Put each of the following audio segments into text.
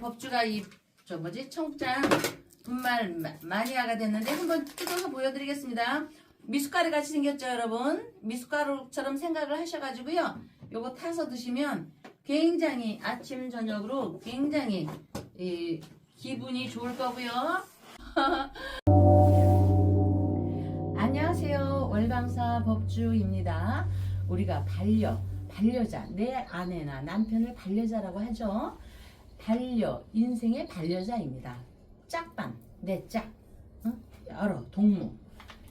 법주가 청장 분말 마니아가 됐는데 한번 뜯어서 보여드리겠습니다. 미숫가루 같이 생겼죠, 여러분? 미숫가루처럼 생각을 하셔가지고요. 요거 타서 드시면 굉장히 아침 저녁으로 굉장히 기분이 좋을 거고요. 안녕하세요, 월광사 법주입니다. 우리가 반려자, 내 아내나 남편을 반려자라고 하죠. 인생의 반려자입니다. 짝반, 내 짝, 여러 동무.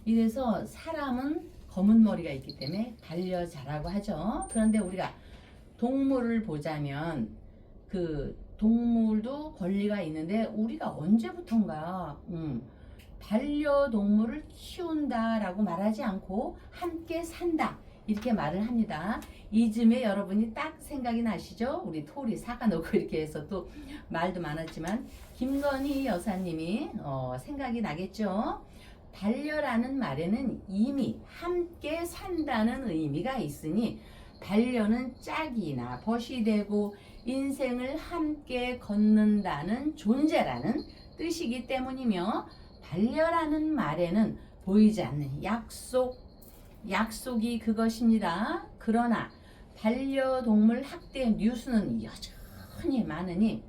이래서 사람은 검은 머리가 있기 때문에 반려자라고 하죠. 그런데 우리가 동물을 보자면 그 동물도 권리가 있는데 우리가 언제부턴가 반려동물을 키운다라고 말하지 않고 함께 산다 이렇게 말을 합니다. 이쯤에 여러분이 딱 생각이 나시죠? 우리 토리 사과 넣고 이렇게 해서 또 말도 많았지만 김건희 여사님이 생각이 나겠죠? 반려라는 말에는 이미 함께 산다는 의미가 있으니 반려는 짝이나 벗이 되고 인생을 함께 걷는다는 존재라는 뜻이기 때문이며 반려라는 말에는 보이지 않는 약속이 그것입니다. 그러나 반려동물 학대 뉴스는 여전히 많으니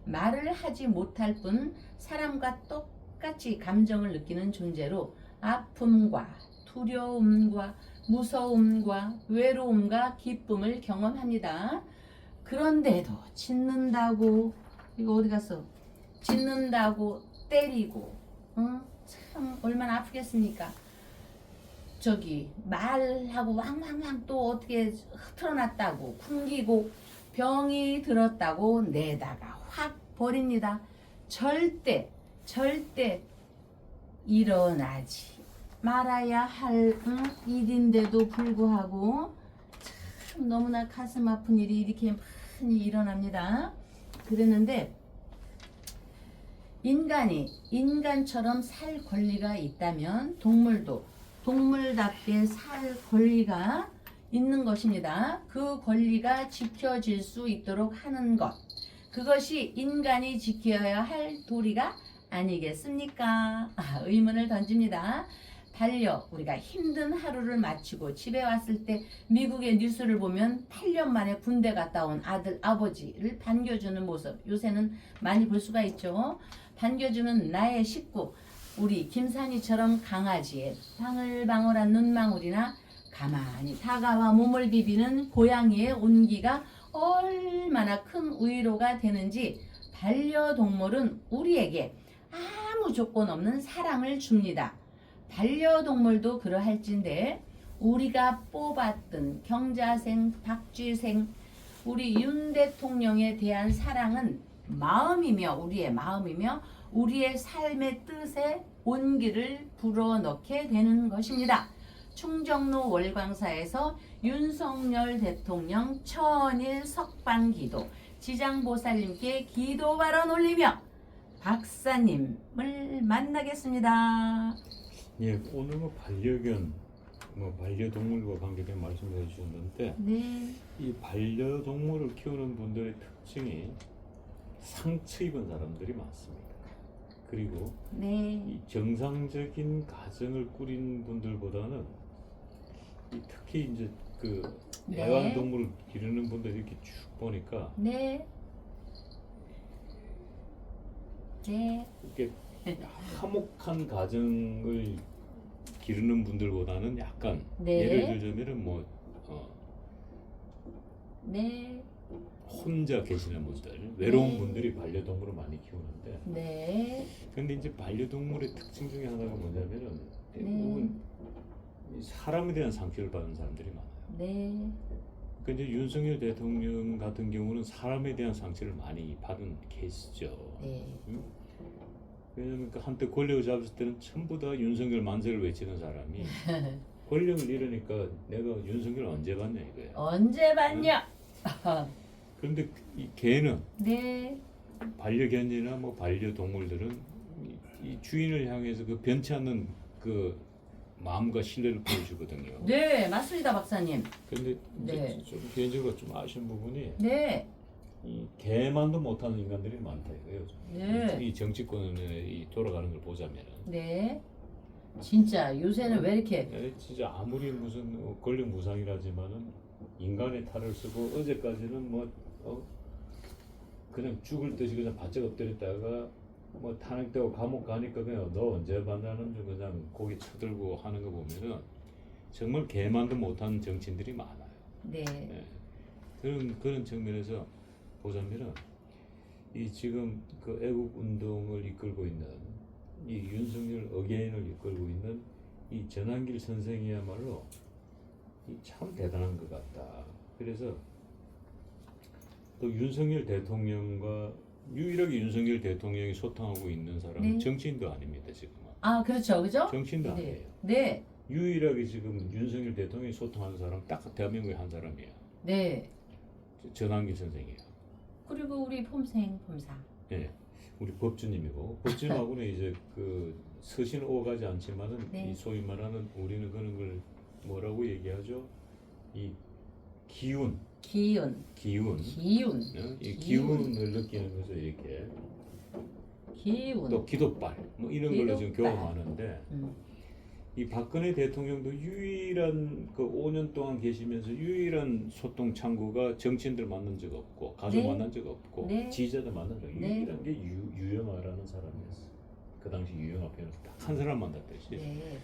말을 하지 못할 뿐 사람과 똑같이 감정을 느끼는 존재로 아픔과 두려움과 무서움과 외로움과 기쁨을 경험합니다. 그런데도 짖는다고 이거 어디 갔어? 짖는다고 때리고 참 얼마나 아프겠습니까? 말하고 왕왕왕 또 어떻게 흐트러놨다고 숨기고 병이 들었다고 내다가 확 버립니다. 절대 일어나지 말아야 할 일인데도 불구하고 참 너무나 가슴 아픈 일이 이렇게 많이 일어납니다. 그랬는데 인간처럼 살 권리가 있다면 동물도 동물답게 살 권리가 있는 것입니다. 그 권리가 지켜질 수 있도록 하는 것, 그것이 인간이 지켜야 할 도리가 아니겠습니까? 의문을 던집니다. 우리가 힘든 하루를 마치고 집에 왔을 때 미국의 뉴스를 보면 8년 만에 군대 갔다 온 아버지를 반겨주는 모습 요새는 많이 볼 수가 있죠. 반겨주는 나의 식구, 우리 김산이처럼 강아지의 방울방울한 눈망울이나 가만히 다가와 몸을 비비는 고양이의 온기가 얼마나 큰 위로가 되는지 반려동물은 우리에게 아무 조건 없는 사랑을 줍니다. 반려동물도 그러할진데 우리가 뽑았던 경자생, 박쥐생, 우리 윤 대통령에 대한 사랑은 우리의 마음이며 우리의 삶의 뜻에 온기를 불어넣게 되는 것입니다. 충정로 월광사에서 윤석열 대통령 천일 석방기도 지장보살님께 기도 발언 올리며 박사님을 만나겠습니다. 예, 오늘 반려견, 반려동물과 관계된 말씀을 해주셨는데, 네. 이 반려동물을 키우는 분들의 특징이 상처 입은 사람들이 많습니다. 그리고 네. 이 정상적인 가정을 꾸린 분들보다는 특히 이제 네. 애완동물을 기르는 분들 이렇게 쭉 보니까 네. 이렇게 화목한 가정을 기르는 분들보다는 약간 네. 예를 들자면은 네. 혼자 계시는 분들, 외로운 네. 분들이 반려동물을 많이 키우는데, 네. 근데 이제 반려동물의 특징 중에 하나가 뭐냐면은 대부분 사람에 대한 상처를 받은 사람들이 많아요. 네. 그러니까 이제 윤석열 대통령 같은 경우는 사람에 대한 상처를 많이 받은 케이스죠. 네. 왜냐면 한때 권력을 잡았을 때는 전부 다 윤석열 만세를 외치는 사람이 권력을 잃으니까 내가 윤석열 언제 봤냐 이거예요. 언제 봤냐? 그런데 이 개는 네. 반려견이나 반려동물들은 이 주인을 향해서 그 변치 않는 그 마음과 신뢰를 보여주거든요. 네, 맞습니다, 박사님. 근데 네. 이제 좀 개인적으로 좀 아쉬운 부분이 네. 이 개만도 못하는 인간들이 많다 이거예요. 네. 이 정치권에 이 돌아가는 걸 보자면은. 네. 진짜 요새는 왜 이렇게 진짜 아무리 무슨 권력 무상이라지만은 인간의 탈을 쓰고 어제까지는 그냥 죽을 듯이 그냥 바짝 엎드렸다가 뭐 탄핵되고 감옥 가니까 그냥 너 언제 만나는 줄 그냥 고개 쳐들고 하는 거 보면은 정말 개만도 못하는 정치인들이 많아요. 네. 예. 그런 측면에서 보자면은 이 지금 그 애국 운동을 이끌고 있는 이 윤석열 어게인을 이끌고 있는 이 전한길 선생이야말로 참 대단한 것 같다. 그래서 또 윤석열 대통령과 유일하게 윤석열 대통령이 소통하고 있는 사람은 네. 정치인도 아닙니다 지금은. 아 그렇죠, 그죠? 정치인도 네. 아니에요. 네. 유일하게 지금 윤석열 대통령이 소통하는 사람 딱 대한민국에 한 사람이에요. 네. 전한길 선생이에요. 그리고 우리 폼사. 예, 우리 법주님이고 법주님하고는 이제 그 서신 오가지 않지만은 네. 이 소위 말하는 우리는 그런 걸 뭐라고 얘기하죠? 이 기운, 기운. 어? 이 기운을 느끼는 거죠 이렇게. 기운. 또 기도발 뭐 이런 걸로 지금 기도발. 교험하는데 음. 이 박근혜 대통령도 유일한 그 5년 동안 계시면서 유일한 소통 창구가 정치인들 만난 적 없고 가족 네. 만난 적 없고 네. 지지자들 만난 적 네. 유일한 게 유영아라는 사람이었어. 그 당시 유영아 편에서 딱 한 사람 만났듯이. 네.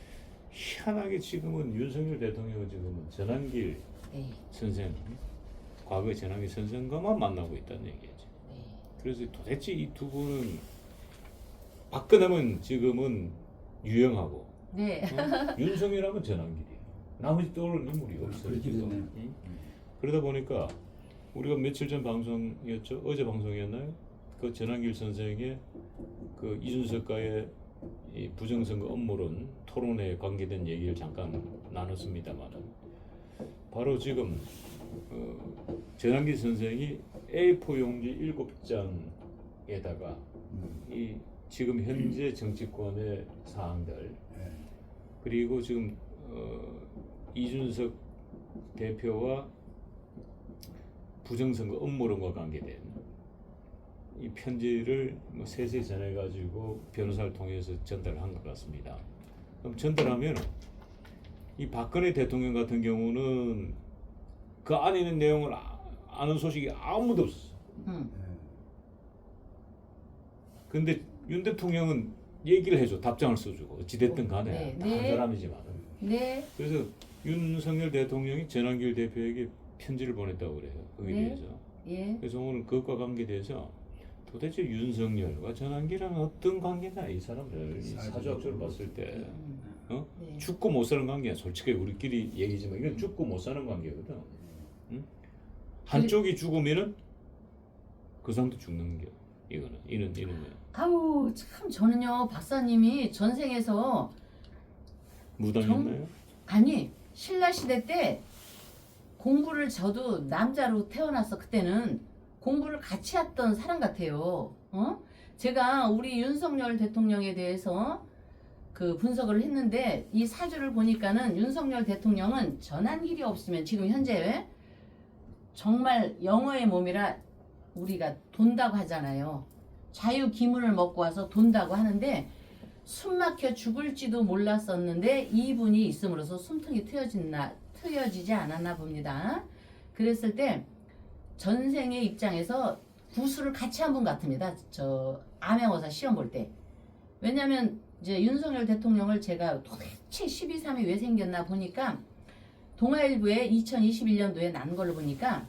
희한하게 지금은 윤석열 대통령은 지금은 전한길 네. 선생, 과거의 전한길 선생과만 만나고 있다는 얘기죠. 네. 그래서 도대체 이 두 분은 박근혜는 지금은 유영하고 네. 윤석열하면 전한길이에요. 나머지 떠오르는 인물이 없어요. 그렇게 지금. 됐네요. 응? 그러다 보니까 우리가 며칠 전 방송이었죠? 어제 방송이었나요? 그 전한길 선생의 그 이준석과의 이 부정선거 업무론 토론회에 관계된 얘기를 잠깐 나눴습니다만은 바로 지금 전한길 선생이 A4 용지 7장에다가 이 지금 현재 정치권의 사항들 네. 그리고 지금 이준석 대표와 부정선거 업무론과 관계된 이 편지를 뭐 세세 전해가지고 변호사를 통해서 전달한 것 같습니다. 그럼 전달하면 이 박근혜 대통령 같은 경우는 그 안에 있는 내용을 아는 소식이 아무도 없어. 음. 근데 윤 대통령은 얘기를 해줘, 답장을 써주고 어찌됐든 간에 네, 다 한 네. 사람이지만. 네. 그래서 윤석열 대통령이 전한길 대표에게 편지를 보냈다고 그래요. 거기에 네. 대해서. 예. 그래서 오늘 그것과 관계돼서 도대체 윤석열과 전한길은 어떤 관계냐 이 사람들 이 사주학적으로 봤을 때 어? 네. 죽고 못 사는 관계야. 솔직히 우리끼리 얘기지만 이건 죽고 못 사는 관계거든. 응? 한쪽이 죽으면은 그 사람도 죽는 겨. 이거는 이는 거야. 아우 참 저는요 박사님이 전생에서 무당이었나요? 아니 신라 시대 때 공부를 저도 남자로 태어나서 그때는 공부를 같이 했던 사람 같아요. 제가 우리 윤석열 대통령에 대해서 그 분석을 했는데 이 사주를 보니까는 윤석열 대통령은 전한길이 없으면 지금 현재 정말 영어의 몸이라 우리가 돈다고 하잖아요. 자유 기문을 먹고 와서 돈다고 하는데 숨 막혀 죽을지도 몰랐었는데 이분이 있음으로써 숨통이 트여지지 않았나 봅니다. 그랬을 때 전생의 입장에서 구수를 같이 한 분 같습니다. 저 암행어사 시험 볼 때. 왜냐하면 이제 윤석열 대통령을 제가 도대체 12.3이 왜 생겼나 보니까 동아일보에 2021년도에 난 걸로 보니까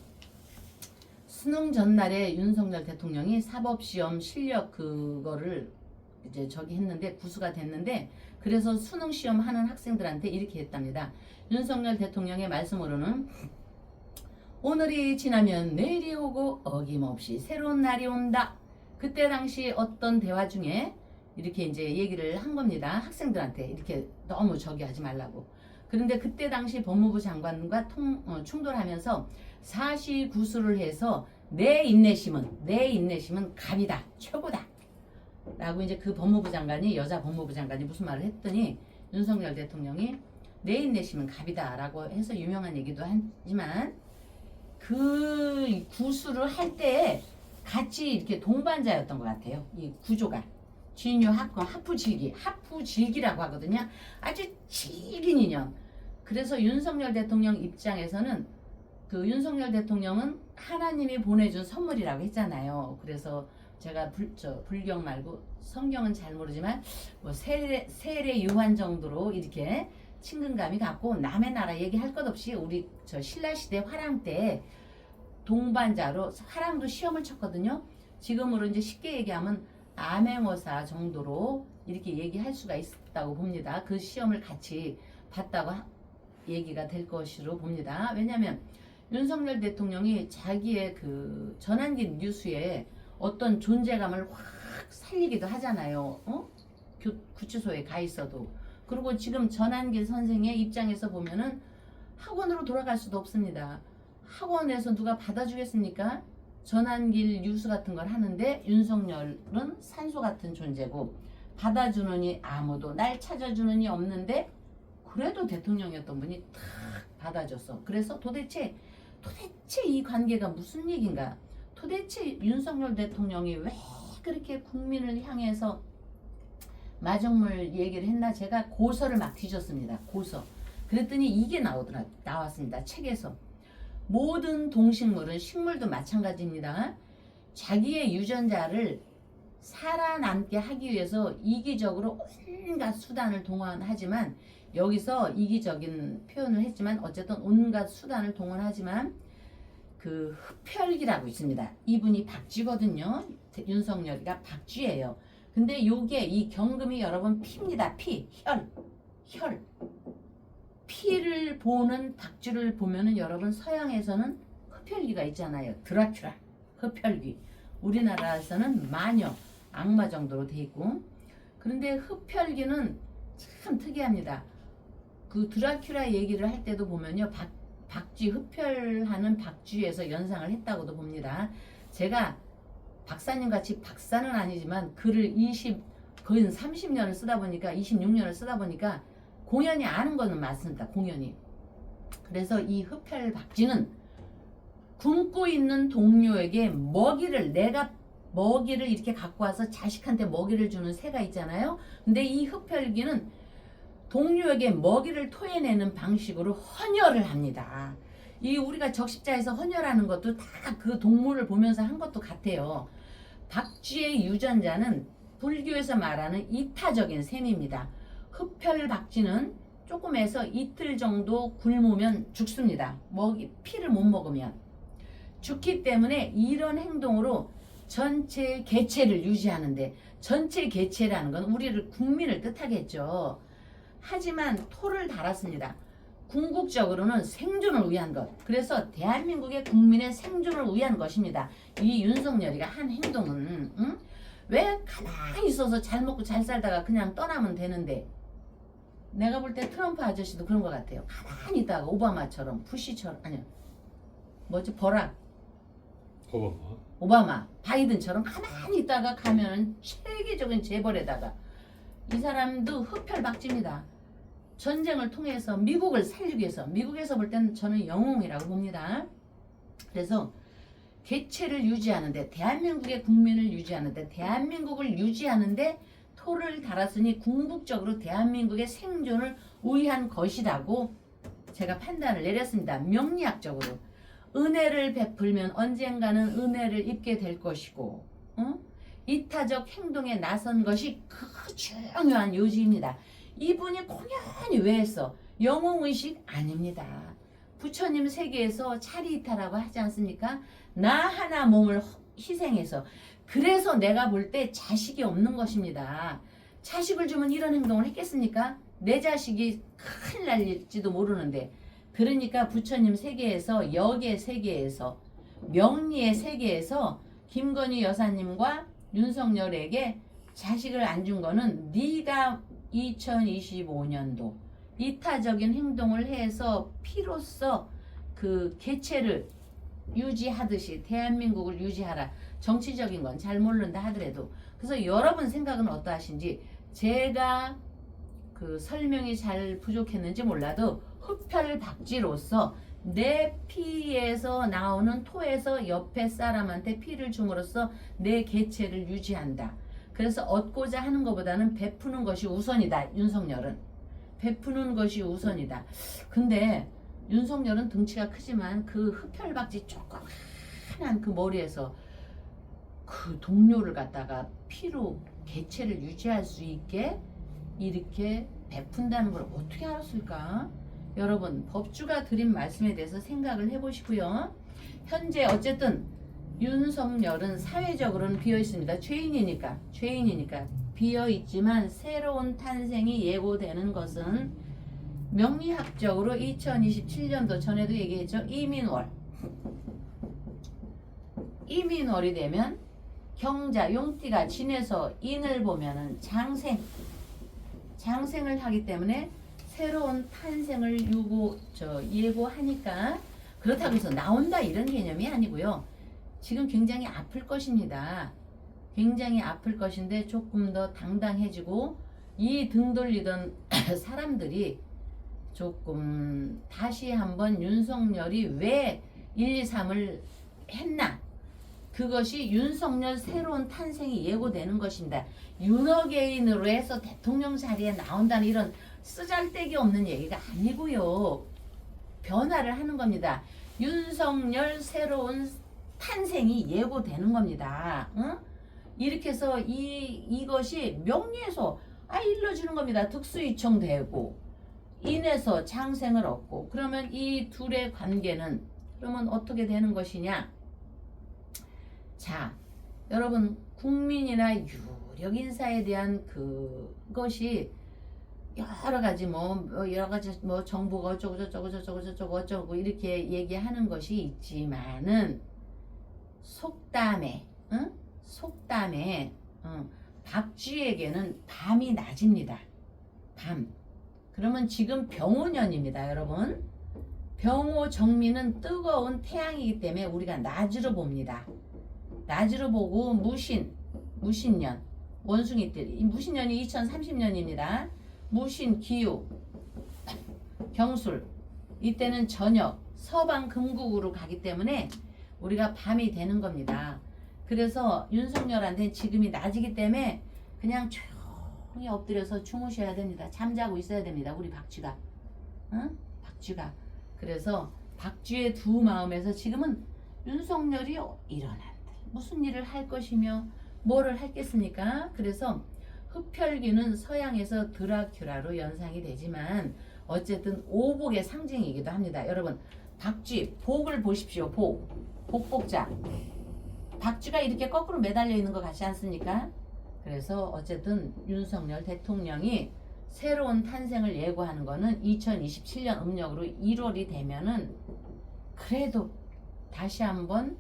수능 전날에 윤석열 대통령이 사법시험 실력 그거를 이제 저기 했는데 구수가 됐는데 그래서 수능 시험 하는 학생들한테 이렇게 했답니다. 윤석열 대통령의 말씀으로는 오늘이 지나면 내일이 오고 어김없이 새로운 날이 온다. 그때 당시 어떤 대화 중에 이렇게 이제 얘기를 한 겁니다. 학생들한테 이렇게 너무 저기 하지 말라고. 그런데 그때 당시 법무부 장관과 충돌하면서 사시구수를 해서 내 인내심은 갑이다. 최고다. 라고 이제 그 법무부 장관이 여자 법무부 장관이 무슨 말을 했더니 윤석열 대통령이 내 인내심은 갑이다 라고 해서 유명한 얘기도 하지만 그 구술을 할 때 같이 이렇게 동반자였던 것 같아요. 이 구조가. 진유 합권 하프질기라고 하거든요. 아주 질긴 인연. 그래서 윤석열 대통령 입장에서는 그 윤석열 대통령은 하나님이 보내준 선물이라고 했잖아요. 그래서 제가 불경 말고 성경은 잘 모르지만 뭐 세례 요한 정도로 이렇게 친근감이 갖고 남의 나라 얘기할 것 없이 우리 신라 시대 화랑 때 동반자로 화랑도 시험을 쳤거든요. 지금으로 이제 쉽게 얘기하면 암행어사 정도로 이렇게 얘기할 수가 있다고 봅니다. 그 시험을 같이 봤다고 얘기가 될 것으로 봅니다. 왜냐하면 윤석열 대통령이 자기의 그 전환기 뉴스에 어떤 존재감을 확 살리기도 하잖아요. 구치소에 가 있어도. 그리고 지금 전환길 선생의 입장에서 보면은 학원으로 돌아갈 수도 없습니다. 학원에서 누가 받아주겠습니까? 전환길 뉴스 같은 걸 하는데 윤석열은 산소 같은 존재고 받아주는 이 아무도 날 찾아주는 이 없는데 그래도 대통령이었던 분이 탁 받아줬어. 그래서 도대체 이 관계가 무슨 얘긴가? 도대체 윤석열 대통령이 왜 그렇게 국민을 향해서 마중물 얘기를 했나? 제가 고서를 막 뒤졌습니다. 고서. 그랬더니 이게 나왔습니다. 책에서. 모든 동식물은 식물도 마찬가지입니다. 자기의 유전자를 살아남게 하기 위해서 이기적으로 온갖 수단을 동원하지만 여기서 이기적인 표현을 했지만 어쨌든 온갖 수단을 동원하지만 그 흡혈귀라고 있습니다. 이분이 박쥐거든요. 윤석열이가 박쥐예요. 근데 요게 이 경금이 여러분 피입니다. 혈. 피를 보는 박쥐를 보면은 여러분 서양에서는 흡혈귀가 있잖아요. 드라큘라, 흡혈귀. 우리나라에서는 마녀, 악마 정도로 돼 있고. 그런데 흡혈귀는 참 특이합니다. 그 드라큘라 얘기를 할 때도 보면요. 박쥐, 흡혈하는 박쥐에서 연상을 했다고도 봅니다. 제가 박사님 같이 박사는 아니지만 글을 거의 30년을 쓰다 보니까 26년을 쓰다 보니까 공연히 아는 거는 맞습니다. 공연히. 그래서 이 흡혈 박쥐는 굶고 있는 동료에게 내가 먹이를 이렇게 갖고 와서 자식한테 먹이를 주는 새가 있잖아요. 근데 이 흡혈귀는 동료에게 먹이를 토해내는 방식으로 헌혈을 합니다. 이 우리가 적십자에서 헌혈하는 것도 다 그 동물을 보면서 한 것도 같아요. 박쥐의 유전자는 불교에서 말하는 이타적인 셈입니다. 흡혈 박쥐는 조금에서 이틀 정도 굶으면 죽습니다. 피를 못 먹으면 죽기 때문에 이런 행동으로 전체 개체를 유지하는데, 전체 개체라는 건 우리를 국민을 뜻하겠죠. 하지만 토를 달았습니다. 궁극적으로는 생존을 위한 것. 그래서 대한민국의 국민의 생존을 위한 것입니다. 이 윤석열이가 한 행동은 왜 가만히 있어서 잘 먹고 잘 살다가 그냥 떠나면 되는데, 내가 볼 때 트럼프 아저씨도 그런 것 같아요. 가만히 있다가 오바마처럼, 부시처럼, 아니요, 버락 오바마, 바이든처럼 가만히 있다가 가면 세계적인 재벌에다가, 이 사람도 흡혈박쥐입니다. 전쟁을 통해서 미국을 살리기 위해서, 미국에서 볼 때는 저는 영웅이라고 봅니다. 그래서 개체를 유지하는데, 대한민국의 국민을 유지하는데, 대한민국을 유지하는데 토를 달았으니 궁극적으로 대한민국의 생존을 위한 것이라고 제가 판단을 내렸습니다. 명리학적으로. 은혜를 베풀면 언젠가는 은혜를 입게 될 것이고, 이타적 행동에 나선 것이 그 중요한 요지입니다. 이분이 공연히 왜 했어? 영웅의식 아닙니다. 부처님 세계에서 차리이타라고 하지 않습니까? 나 하나 몸을 희생해서. 그래서 내가 볼 때 자식이 없는 것입니다. 자식을 주면 이런 행동을 했겠습니까? 내 자식이 큰일 날지도 모르는데. 그러니까 부처님 세계에서, 역의 세계에서, 명리의 세계에서 김건희 여사님과 윤석열에게 자식을 안 준 거는 네가 2025년도 이타적인 행동을 해서 피로써 그 개체를 유지하듯이 대한민국을 유지하라. 정치적인 건 잘 모른다 하더라도. 그래서 여러분 생각은 어떠하신지, 제가 그 설명이 잘 부족했는지 몰라도 흡혈박쥐로서 내 피에서 나오는 토에서 옆에 사람한테 피를 줌으로써 내 개체를 유지한다. 그래서 얻고자 하는 것보다는 베푸는 것이 우선이다. 윤석열은 베푸는 것이 우선이다. 근데 윤석열은 등치가 크지만 그 흡혈박쥐 조그만한 그 머리에서 그 동료를 갖다가 피로 개체를 유지할 수 있게 이렇게 베푼다는 걸 어떻게 알았을까? 여러분 법주가 드린 말씀에 대해서 생각을 해보시고요. 현재 어쨌든 윤석열은 사회적으로는 비어 있습니다. 죄인이니까 비어 있지만 새로운 탄생이 예고되는 것은 명리학적으로 2027년도 전에도 얘기했죠. 이민월이 되면 경자 용띠가 진에서 인을 보면은 장생을 하기 때문에 새로운 탄생을 예고하니까 그렇다고 해서 나온다 이런 개념이 아니고요. 지금 굉장히 아플 것입니다. 굉장히 아플 것인데 조금 더 당당해지고 이 등 돌리던 사람들이 조금 다시 한번 윤석열이 왜 1, 2, 3을 했나, 그것이 윤석열 새로운 탄생이 예고되는 것입니다. 윤어게인으로 해서 대통령 자리에 나온다는 이런 쓰잘데기 없는 얘기가 아니고요. 변화를 하는 겁니다. 윤석열 새로운 탄생이 예고되는 겁니다. 응? 이렇게 해서 이것이 명리에서 일러주는 겁니다. 득수이청되고 인에서 장생을 얻고, 그러면 이 둘의 관계는 그러면 어떻게 되는 것이냐? 자, 여러분 국민이나 유력 인사에 대한 그것이 여러 가지 정부가 어쩌고 이렇게 얘기하는 것이 있지만은 속담에 박쥐에게는 밤이 낮입니다. 밤. 그러면 지금 병오년입니다, 여러분. 병오 정미는 뜨거운 태양이기 때문에 우리가 낮으로 봅니다. 낮으로 보고 무신년, 원숭이들, 이 무신년이 2030년입니다. 무신, 기우, 경술, 이때는 저녁, 서방 금국으로 가기 때문에 우리가 밤이 되는 겁니다. 그래서 윤석열한테는 지금이 낮이기 때문에 그냥 조용히 엎드려서 주무셔야 됩니다. 잠자고 있어야 됩니다. 우리 박쥐가. 응? 박쥐가. 그래서 박쥐의 두 마음에서 지금은 윤석열이 일어난다. 무슨 일을 할 것이며 뭐를 했겠습니까? 그래서 흡혈귀는 서양에서 드라큘라로 연상이 되지만 어쨌든 오복의 상징이기도 합니다. 여러분 박쥐 복을 보십시오. 복복자. 박쥐가 이렇게 거꾸로 매달려 있는 것 같지 않습니까? 그래서 어쨌든 윤석열 대통령이 새로운 탄생을 예고하는 거는 2027년 음력으로 1월이 되면은 그래도 다시 한번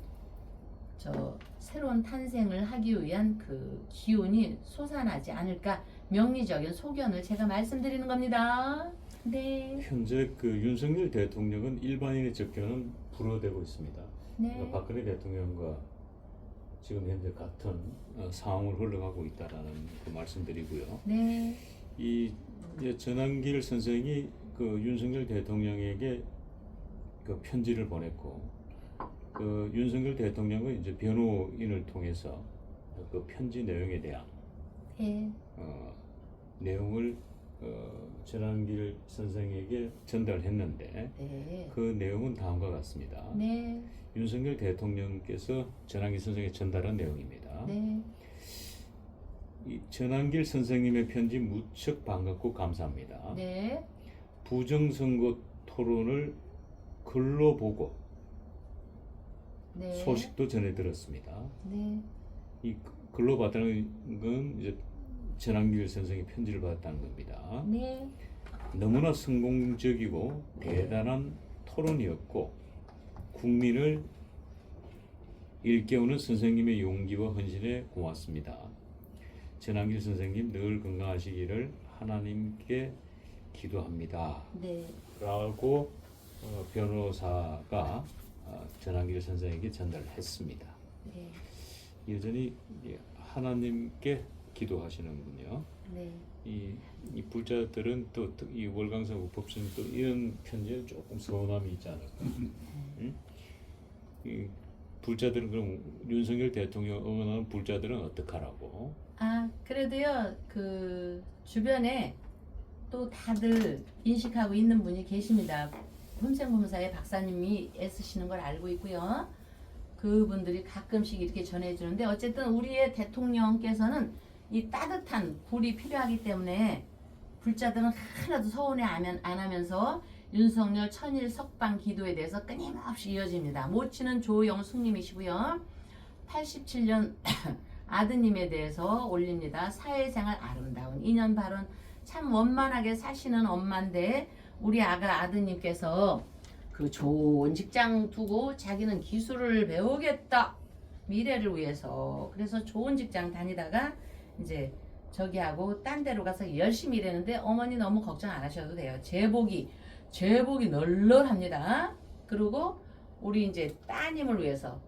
새로운 탄생을 하기 위한 그 기운이 솟아나지 않을까, 명리적인 소견을 제가 말씀드리는 겁니다. 네. 현재 그 윤석열 대통령은 일반인의 접견은 불허되고 있습니다. 네. 그러니까 박근혜 대통령과 지금 현재 같은 상황을 흘러가고 있다라는 그 말씀드리고요. 네. 이 전한길 선생이 그 윤석열 대통령에게 그 편지를 보냈고, 그 윤석열 대통령은 이제 변호인을 통해서 그 편지 내용에 대한 네. 내용을 전한길 선생에게 전달했는데 네. 그 내용은 다음과 같습니다. 네. 윤석열 대통령께서 전한길 선생에게 전달한 내용입니다. 네. 이 전한길 선생님의 편지 무척 반갑고 감사합니다. 네. 부정선거 토론을 글로 보고 네. 소식도 전해 들었습니다. 네. 이 글로 봤다는 건 이제 전한길 선생의 편지를 받았다는 겁니다. 네. 너무나 성공적이고 대단한 토론이었고 국민을 일깨우는 선생님의 용기와 헌신에 고맙습니다. 전한길 선생님 늘 건강하시기를 하나님께 기도합니다. 네. 라고 변호사가 전한길 선생에게 전달했습니다. 네. 여전히 하나님께 기도하시는군요. 네. 이 불자들은 또 이 월광사고 법신 또 이런 편지에 조금 서운함이 있지 않을까. 응? 이 불자들은 그럼 윤석열 대통령 응원하는 불자들은 어떡하라고? 아, 그래도요, 그 주변에 또 다들 인식하고 있는 분이 계십니다. 흠생범사의 박사님이 애쓰시는 걸 알고 있고요. 그분들이 가끔씩 이렇게 전해주는데 어쨌든 우리의 대통령께서는 이 따뜻한 굴이 필요하기 때문에 불자들은 하나도 서운해 안 하면서 윤석열 천일 석방 기도에 대해서 끊임없이 이어집니다. 모치는 조영숙님이시고요. 87년 아드님에 대해서 올립니다. 사회생활 아름다운 인연 발언 참 원만하게 사시는 엄마인데 우리 아드님께서 그 좋은 직장 두고 자기는 기술을 배우겠다 미래를 위해서 그래서 좋은 직장 다니다가 이제 저기 하고 딴 데로 가서 열심히 일했는데 어머니 너무 걱정 안 하셔도 돼요. 제복이 널널합니다. 그리고 우리 이제 따님을 위해서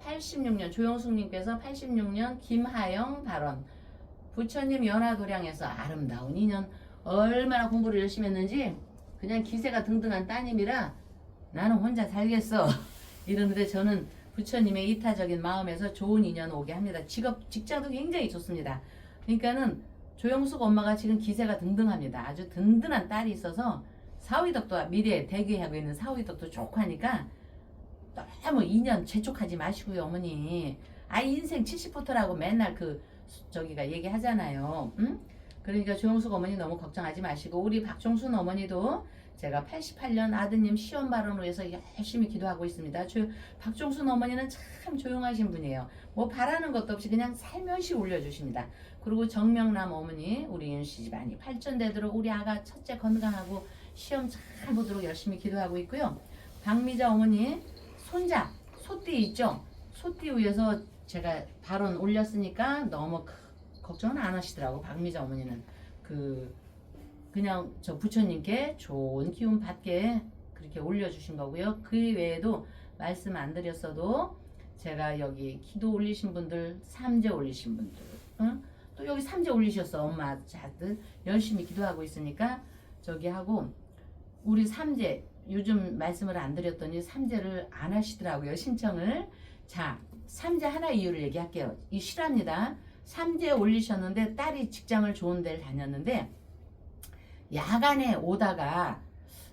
86년 조영숙님께서 86년 김하영 발언 부처님 연화도량에서 아름다운 인연 얼마나 공부를 열심히 했는지 그냥 기세가 등등한 따님이라 나는 혼자 살겠어 이러는데 저는 부처님의 이타적인 마음에서 좋은 인연 오게 합니다. 직장도 굉장히 좋습니다. 그러니까는 조영숙 엄마가 지금 기세가 등등합니다. 아주 든든한 딸이 있어서 사위덕도 미래에 대기하고 있는 사위덕도 좋고 하니까 너무 인연 재촉하지 마시고요 어머니. 아 인생 70부터라고 맨날 저기가 얘기하잖아요. 응? 그러니까 조영숙 어머니 너무 걱정하지 마시고 우리 박종순 어머니도 제가 88년 아드님 시험 발언을 위해서 열심히 기도하고 있습니다. 박종순 어머니는 참 조용하신 분이에요. 뭐 바라는 것도 없이 그냥 살며시 올려주십니다. 그리고 정명남 어머니 우리 윤씨 집안이 발전되도록 우리 아가 첫째 건강하고 시험 잘 보도록 열심히 기도하고 있고요. 박미자 어머니 손자 소띠 있죠? 소띠 위해서 제가 발언 올렸으니까 너무 걱정은 안 하시더라고. 박미자 어머니는 그냥 저 부처님께 좋은 기운 받게 그렇게 올려주신 거고요. 그 외에도 말씀 안 드렸어도 제가 여기 기도 올리신 분들, 삼재 올리신 분들, 응? 또 여기 삼재 올리셨어. 엄마 자들 열심히 기도하고 있으니까 저기 하고 우리 삼재 요즘 말씀을 안 드렸더니 삼재를 안 하시더라고요. 신청을. 자, 삼재 하나 이유를 얘기할게요. 이 실화입니다. 삼재 올리셨는데 딸이 직장을 좋은 데를 다녔는데 야간에 오다가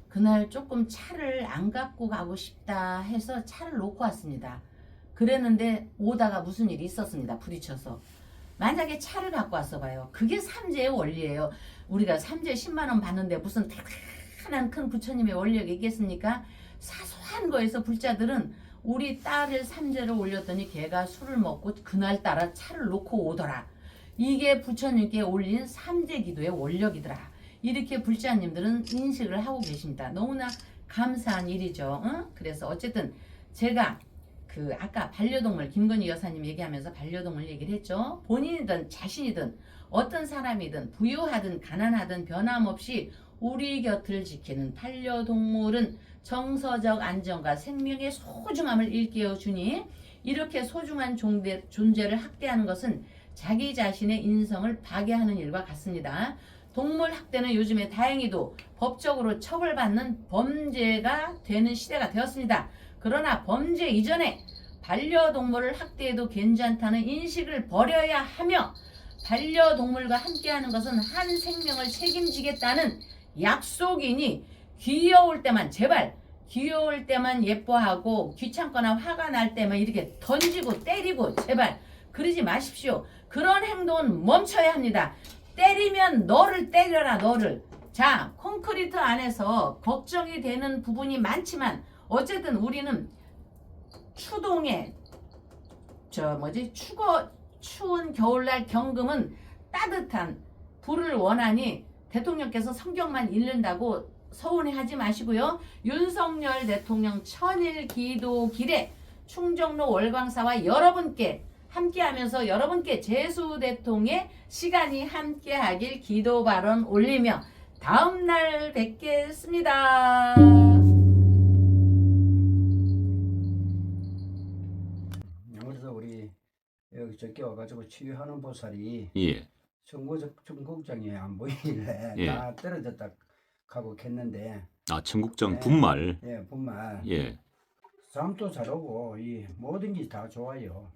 그날 조금 차를 안 갖고 가고 싶다 해서 차를 놓고 왔습니다. 그랬는데 오다가 무슨 일이 있었습니다. 부딪혀서. 만약에 차를 갖고 왔어 봐요. 그게 삼재의 원리예요. 우리가 삼재 10만 원 받는데 무슨 대단한 큰 부처님의 원리가 있겠습니까? 사소한 거에서 불자들은 우리 딸을 삼재를 올렸더니 걔가 술을 먹고 그날따라 차를 놓고 오더라. 이게 부처님께 올린 삼재 기도의 원력이더라. 이렇게 불자님들은 인식을 하고 계십니다. 너무나 감사한 일이죠. 응? 그래서 어쨌든 제가 아까 반려동물 김건희 여사님 얘기하면서 반려동물 얘기를 했죠. 본인이든 자신이든 어떤 사람이든 부유하든 가난하든 변함없이 우리 곁을 지키는 반려동물은 정서적 안정과 생명의 소중함을 일깨워 주니 이렇게 소중한 존재를 학대하는 것은 자기 자신의 인성을 파괴하는 일과 같습니다. 동물 학대는 요즘에 다행히도 법적으로 처벌받는 범죄가 되는 시대가 되었습니다. 그러나 범죄 이전에 반려동물을 학대해도 괜찮다는 인식을 버려야 하며 반려동물과 함께하는 것은 한 생명을 책임지겠다는 약속이니 귀여울 때만 제발 귀여울 때만 예뻐하고 귀찮거나 화가 날 때만 이렇게 던지고 때리고 제발 그러지 마십시오. 그런 행동은 멈춰야 합니다. 때리면 너를 때려라 너를. 자 콘크리트 안에서 걱정이 되는 부분이 많지만 어쨌든 우리는 추동에 추운 겨울날 경금은 따뜻한 불을 원하니 대통령께서 성경만 읽는다고 서운해하지 마시고요. 윤석열 대통령 천일 기도 길에 충정로 월광사와 여러분께 함께하면서 여러분께 재수대통의 시간이 함께하길 기도 발언 올리며 다음날 뵙겠습니다. 그래서 우리 여기 저기 와가지고 치유하는 보살이 예. 청국장이 안 보이길래 예. 다 떨어졌다 하고 했는데 아, 청국장 네. 분말. 예, 분말 예. 잠도 잘 오고 이 뭐든지 다 좋아요.